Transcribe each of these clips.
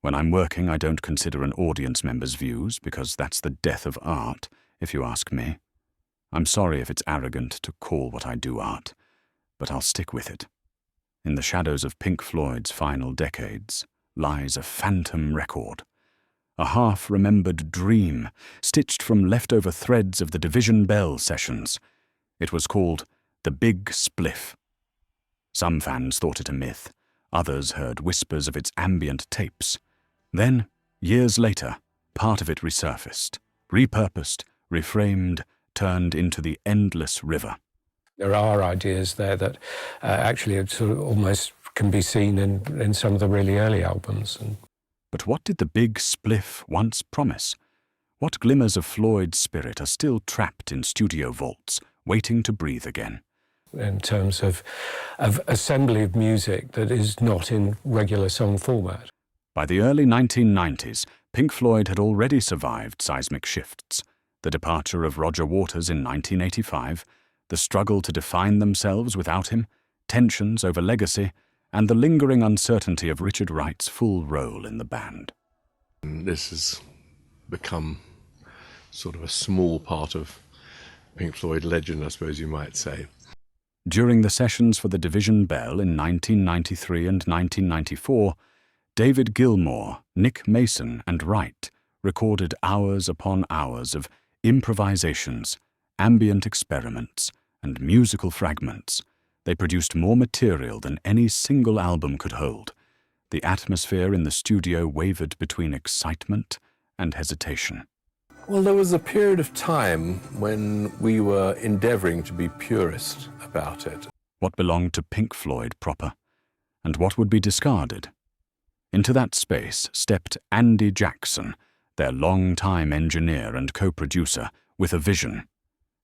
When I'm working, I don't consider an audience member's views, because that's the death of art, if you ask me. I'm sorry if it's arrogant to call what I do art, but I'll stick with it. In the shadows of Pink Floyd's final decades lies a phantom record, a half-remembered dream stitched from leftover threads of the Division Bell sessions. It was called the Big Spliff. Some fans thought it a myth. Others heard whispers of its ambient tapes. Then, years later, part of it resurfaced, repurposed, reframed, turned into the endless river. There are ideas there that actually sort of almost can be seen in some of the really early albums. But what did the Big Spliff once promise? What glimmers of Floyd's spirit are still trapped in studio vaults, waiting to breathe again? In terms of assembly of music that is not in regular song format. By the early 1990s, Pink Floyd had already survived seismic shifts. The departure of Roger Waters in 1985, the struggle to define themselves without him, tensions over legacy, and the lingering uncertainty of Richard Wright's full role in the band. This has become sort of a small part of Pink Floyd legend, I suppose you might say. During the sessions for the Division Bell in 1993 and 1994, David Gilmour, Nick Mason, and Wright recorded hours upon hours of improvisations, ambient experiments, and musical fragments. They produced more material than any single album could hold. The atmosphere in the studio wavered between excitement and hesitation. Well, there was a period of time when we were endeavouring to be purist about it. What belonged to Pink Floyd proper, and what would be discarded? Into that space stepped Andy Jackson, their long-time engineer and co-producer, with a vision.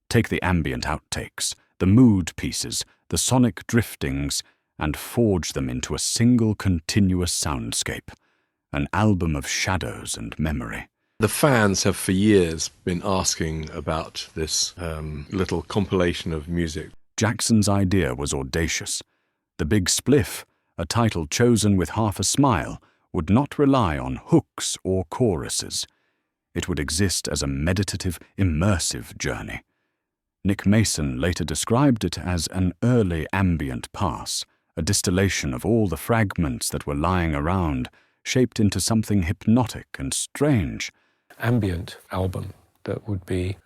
Take the ambient outtakes, the mood pieces, the sonic driftings, and forge them into a single continuous soundscape, an album of shadows and memory. The fans have for years been asking about this little compilation of music. Jackson's idea was audacious. The Big Spliff, a title chosen with half a smile, would not rely on hooks or choruses. It would exist as a meditative, immersive journey. Nick Mason later described it as an early ambient pass, a distillation of all the fragments that were lying around, shaped into something hypnotic and strange. Ambient album that would be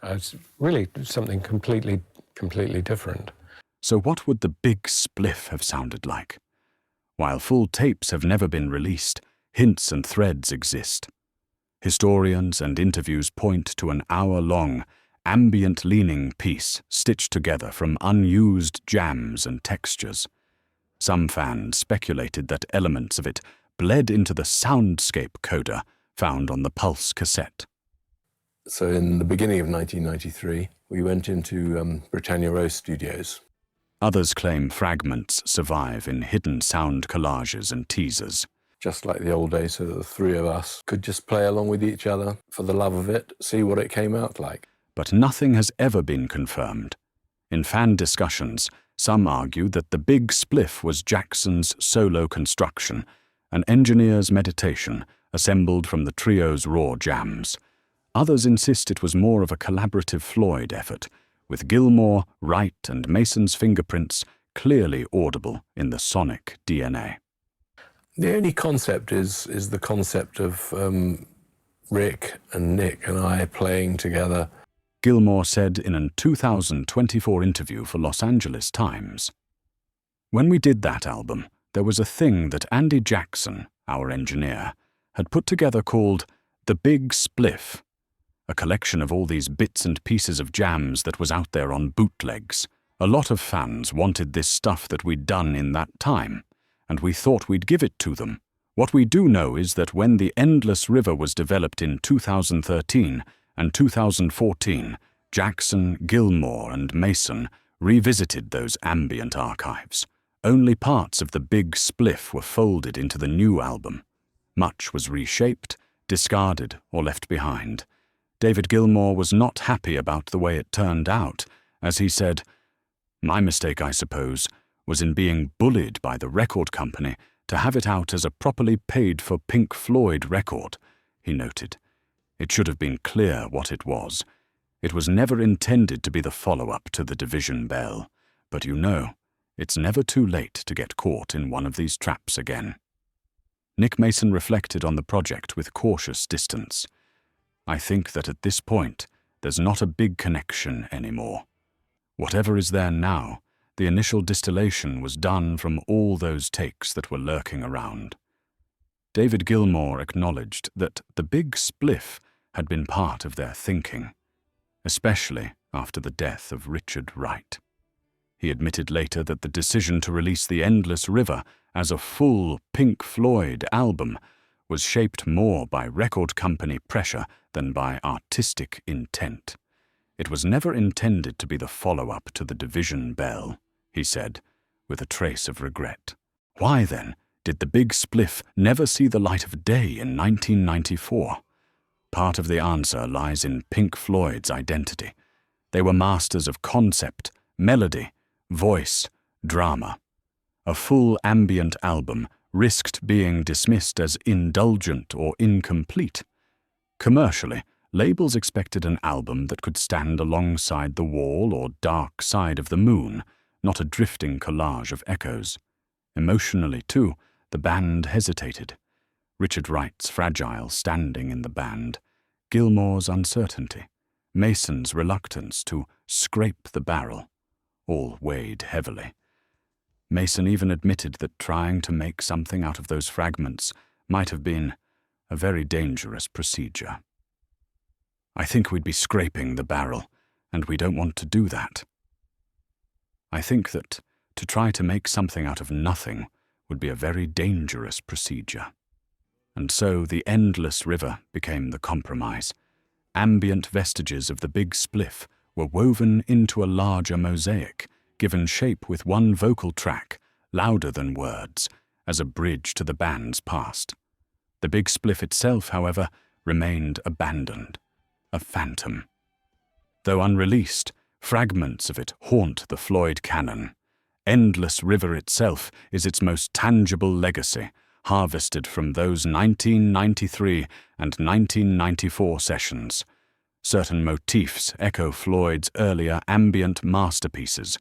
really something completely different. So what would the Big Spliff have sounded like? While full tapes have never been released, hints and threads exist. Historians and interviews point to an hour-long, ambient-leaning piece stitched together from unused jams and textures. Some fans speculated that elements of it bled into the soundscape coda found on the Pulse cassette. So in the beginning of 1993, we went into Britannia Row Studios. Others claim fragments survive in hidden sound collages and teasers. Just like the old days, so that the three of us could just play along with each other for the love of it, see what it came out like. But nothing has ever been confirmed. In fan discussions, some argue that the Big Spliff was Jackson's solo construction, an engineer's meditation assembled from the trio's raw jams. Others insist it was more of a collaborative Floyd effort, with Gilmour, Wright, and Mason's fingerprints clearly audible in the sonic DNA. The only concept is the concept of Rick and Nick and I playing together. Gilmour said in a 2024 interview for Los Angeles Times. When we did that album, there was a thing that Andy Jackson, our engineer, had put together called the Big Spliff, a collection of all these bits and pieces of jams that was out there on bootlegs. A lot of fans wanted this stuff that we'd done in that time, and we thought we'd give it to them. What we do know is that when the Endless River was developed in 2013 and 2014, Jackson, Gilmour, and Mason revisited those ambient archives. Only parts of the Big Spliff were folded into the new album. Much was reshaped, discarded, or left behind. David Gilmour was not happy about the way it turned out, as he said, "My mistake, I suppose, was in being bullied by the record company to have it out as a properly paid-for Pink Floyd record, he noted. It should have been clear what it was. It was never intended to be the follow-up to The Division Bell, but you know, it's never too late to get caught in one of these traps again. Nick Mason reflected on the project with cautious distance. I think that at this point, there's not a big connection anymore. Whatever is there now, the initial distillation was done from all those takes that were lurking around. David Gilmour acknowledged that the Big Spliff had been part of their thinking, especially after the death of Richard Wright. He admitted later that the decision to release The Endless River as a full Pink Floyd album was shaped more by record company pressure than by artistic intent. It was never intended to be the follow-up to The Division Bell, he said, with a trace of regret. Why, then, did the Big Spliff never see the light of day in 1994? Part of the answer lies in Pink Floyd's identity. They were masters of concept, melody, voice, drama. A full ambient album risked being dismissed as indulgent or incomplete. Commercially, labels expected an album that could stand alongside the wall or dark side of the moon, not a drifting collage of echoes. Emotionally, too, the band hesitated. Richard Wright's fragile standing in the band, Gilmour's uncertainty, Mason's reluctance to scrape the barrel, all weighed heavily. Mason even admitted that trying to make something out of those fragments might have been a very dangerous procedure. I think we'd be scraping the barrel, and we don't want to do that. I think that to try to make something out of nothing would be a very dangerous procedure. And so The Endless River became the compromise. Ambient vestiges of the Big Spliff were woven into a larger mosaic, given shape with one vocal track, louder than words, as a bridge to the band's past. The Big Spliff itself, however, remained abandoned, a phantom. Though unreleased, fragments of it haunt the Floyd canon. Endless River itself is its most tangible legacy, harvested from those 1993 and 1994 sessions. Certain motifs echo Floyd's earlier ambient masterpieces,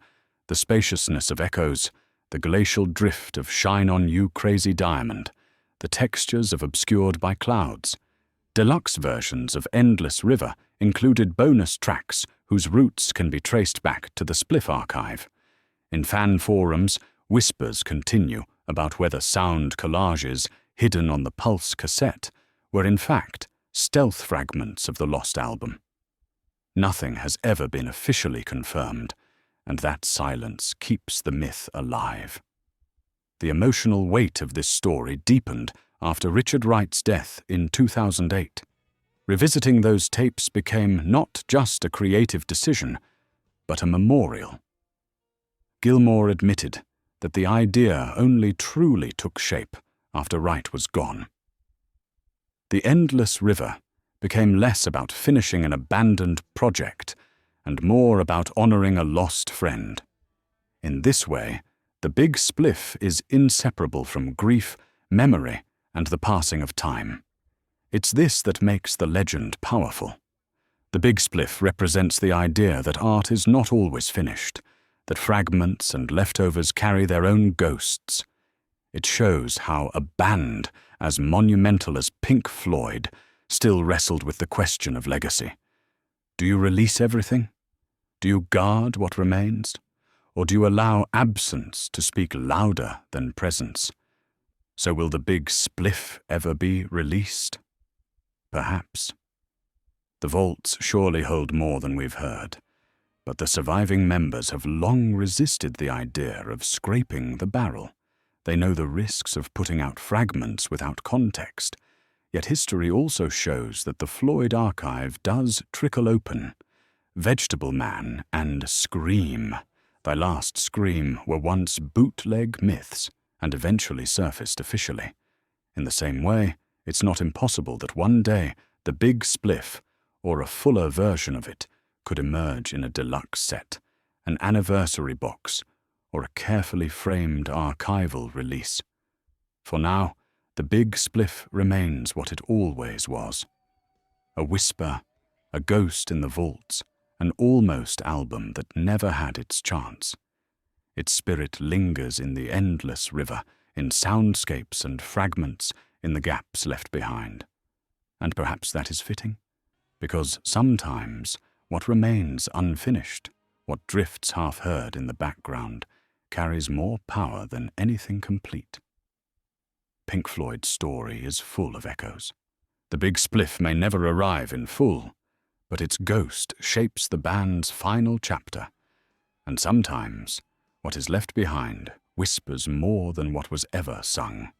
the spaciousness of echoes, the glacial drift of Shine On You Crazy Diamond, the textures of Obscured by Clouds. Deluxe versions of Endless River included bonus tracks whose roots can be traced back to the Spliff archive. In fan forums, whispers continue about whether sound collages hidden on the Pulse cassette were in fact stealth fragments of the lost album. Nothing has ever been officially confirmed, and that silence keeps the myth alive. The emotional weight of this story deepened after Richard Wright's death in 2008. Revisiting those tapes became not just a creative decision, but a memorial. Gilmour admitted that the idea only truly took shape after Wright was gone. The Endless River became less about finishing an abandoned project and more about honoring a lost friend. In this way, the Big Spliff is inseparable from grief, memory, and the passing of time. It's this that makes the legend powerful. The Big Spliff represents the idea that art is not always finished, that fragments and leftovers carry their own ghosts. It shows how a band as monumental as Pink Floyd still wrestled with the question of legacy. Do you release everything? Do you guard what remains? Or do you allow absence to speak louder than presence? So will the Big Spliff ever be released? Perhaps. The vaults surely hold more than we've heard, but the surviving members have long resisted the idea of scraping the barrel. They know the risks of putting out fragments without context, yet history also shows that the Floyd archive does trickle open. Vegetable Man and Scream, Thy Last Scream, were once bootleg myths and eventually surfaced officially. In the same way, it's not impossible that one day the Big Spliff, or a fuller version of it, could emerge in a deluxe set, an anniversary box, or a carefully framed archival release. For now, the Big Spliff remains what it always was. A whisper, a ghost in the vaults, an almost album that never had its chance. Its spirit lingers in the endless river, in soundscapes and fragments, in the gaps left behind. And perhaps that is fitting, because sometimes what remains unfinished, what drifts half-heard in the background, carries more power than anything complete. Pink Floyd's story is full of echoes. The Big Spliff may never arrive in full, but its ghost shapes the band's final chapter, and sometimes what is left behind whispers more than what was ever sung.